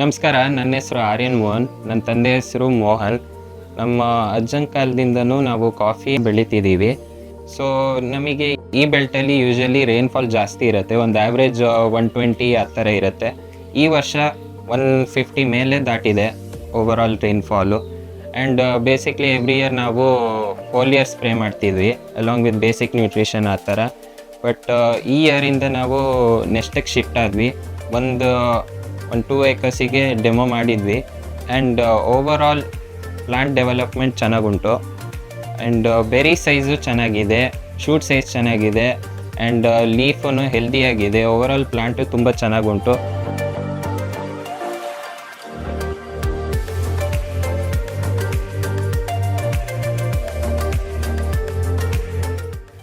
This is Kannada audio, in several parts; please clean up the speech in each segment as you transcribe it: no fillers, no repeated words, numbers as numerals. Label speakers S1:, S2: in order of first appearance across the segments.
S1: ನಮಸ್ಕಾರ, ನನ್ನ ಹೆಸರು ಆರ್ಯನ್ ಮೋಹನ್. ನನ್ನ ತಂದೆ ಹೆಸರು ಮೋಹನ್. ನಮ್ಮ ಅಜ್ಜನ ಕಾಲದಿಂದನೂ ನಾವು ಕಾಫಿ ಬೆಳಿತಿದ್ದೀವಿ. ಸೊ ನಮಗೆ ಈ ಬೆಲ್ಟಲ್ಲಿ ಯೂಶಲಿ ರೈನ್ಫಾಲ್ ಜಾಸ್ತಿ ಇರುತ್ತೆ. ಒಂದು ಆ್ಯಾವ್ರೇಜ್ 120 ಆ ಥರ ಇರುತ್ತೆ. ಈ ವರ್ಷ 150 ಮೇಲೆ ದಾಟಿದೆ overall rainfall. And basically every year ನಾವು ಫೋಲಿಯರ್ ಸ್ಪ್ರೇ ಮಾಡ್ತಿದ್ವಿ ಅಲಾಂಗ್ ವಿತ್ ಬೇಸಿಕ್ ನ್ಯೂಟ್ರಿಷನ್ ಆ ಥರ. ಬಟ್ ಈ ಇಯರಿಂದ ನಾವು ನೆಕ್ಸ್ಟಿಗೆ ಶಿಫ್ಟ್ ಆದ್ವಿ. ಒಂದು 2 ಏಕರ್ಸಿಗೆ ಡೆಮೋ ಮಾಡಿದ್ವಿ. ಆ್ಯಂಡ್ ಓವರಾಲ್ ಪ್ಲಾಂಟ್ ಡೆವಲಪ್ಮೆಂಟ್ ಚೆನ್ನಾಗುಂಟು. ಆ್ಯಂಡ್ ಬೆರಿ ಸೈಜು ಚೆನ್ನಾಗಿದೆ, ಶೂಟ್ ಸೈಜ್ ಚೆನ್ನಾಗಿದೆ, ಆ್ಯಂಡ್ ಲೀಫೂ ಹೆಲ್ದಿಯಾಗಿದೆ. ಓವರಾಲ್ ಪ್ಲಾಂಟು ತುಂಬ ಚೆನ್ನಾಗುಂಟು.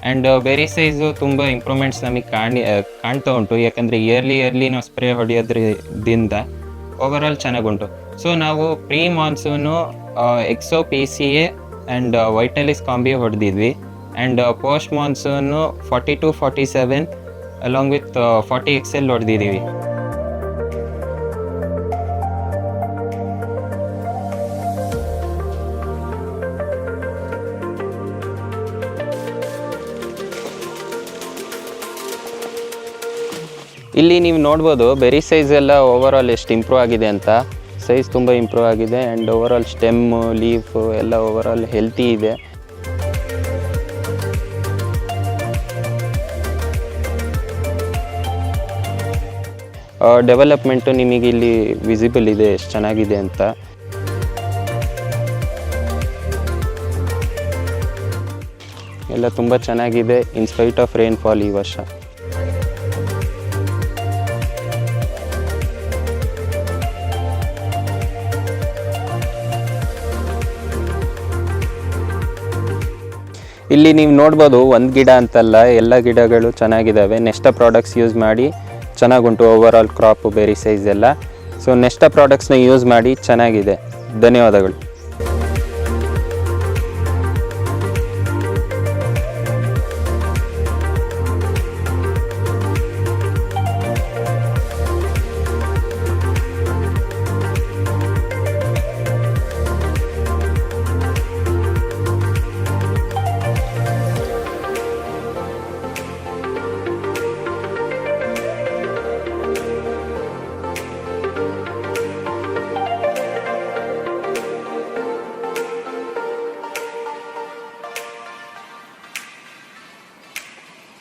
S1: ಆ್ಯಂಡ್ ಬೆರಿ ಸೈಜು ತುಂಬ ಇಂಪ್ರೂವ್ಮೆಂಟ್ಸ್ ನಮಗೆ ಕಾಣ್ತಾ ಉಂಟು. ಯಾಕಂದರೆ ಇಯರ್ಲಿ ನಾವು ಸ್ಪ್ರೇ ಹೊಡೆಯೋದ್ರಿಂದ ಓವರಾಲ್ ಚೆನ್ನಾಗುಂಟು. ಸೊ ನಾವು pre monsoon Exo PCA and Vitalis combi ಹೊಡೆದಿದ್ವಿ. And post monsoon 42-47 along with 40XL ಹೊಡೆದಿದ್ದೀವಿ. ಇಲ್ಲಿ ನೀವು ನೋಡ್ಬೋದು ಬೆರಿ ಸೈಜ್ ಎಲ್ಲ ಓವರಾಲ್ ಎಷ್ಟು ಇಂಪ್ರೂವ್ ಆಗಿದೆ ಅಂತ. ಸೈಜ್ ತುಂಬ ಇಂಪ್ರೂವ್ ಆಗಿದೆ. ಆ್ಯಂಡ್ ಓವರಾಲ್ ಸ್ಟೆಮ್ಮು, ಲೀಫು ಎಲ್ಲ ಓವರಾಲ್ ಹೆಲ್ತಿ ಇದೆ. ಡೆವಲಪ್ಮೆಂಟು ನಿಮಗೆ ಇಲ್ಲಿ ವಿಸಿಬಲ್ ಇದೆ ಎಷ್ಟು ಚೆನ್ನಾಗಿದೆ ಅಂತ. ಎಲ್ಲ ತುಂಬ ಚೆನ್ನಾಗಿದೆ ಇನ್ ಸ್ಪೈಟ್ ಆಫ್ ರೈನ್ಫಾಲ್ ಈ ವರ್ಷ. ಇಲ್ಲಿ ನೀವು ನೋಡ್ಬೋದು ಒಂದು ಗಿಡ ಅಂತಲ್ಲ, ಎಲ್ಲ ಗಿಡಗಳು ಚೆನ್ನಾಗಿದ್ದಾವೆ. ನೆಕ್ಸ್ಟ ಪ್ರಾಡಕ್ಟ್ಸ್ ಯೂಸ್ ಮಾಡಿ ಚೆನ್ನಾಗುಂಟು ಓವರಾಲ್ ಕ್ರಾಪು, ಬೆರಿ ಸೈಜ್ ಎಲ್ಲ. ಸೊ ನೆಕ್ಸ್ಟ ಪ್ರಾಡಕ್ಟ್ಸ್ನ ಯೂಸ್ ಮಾಡಿ ಚೆನ್ನಾಗಿದೆ. ಧನ್ಯವಾದಗಳು.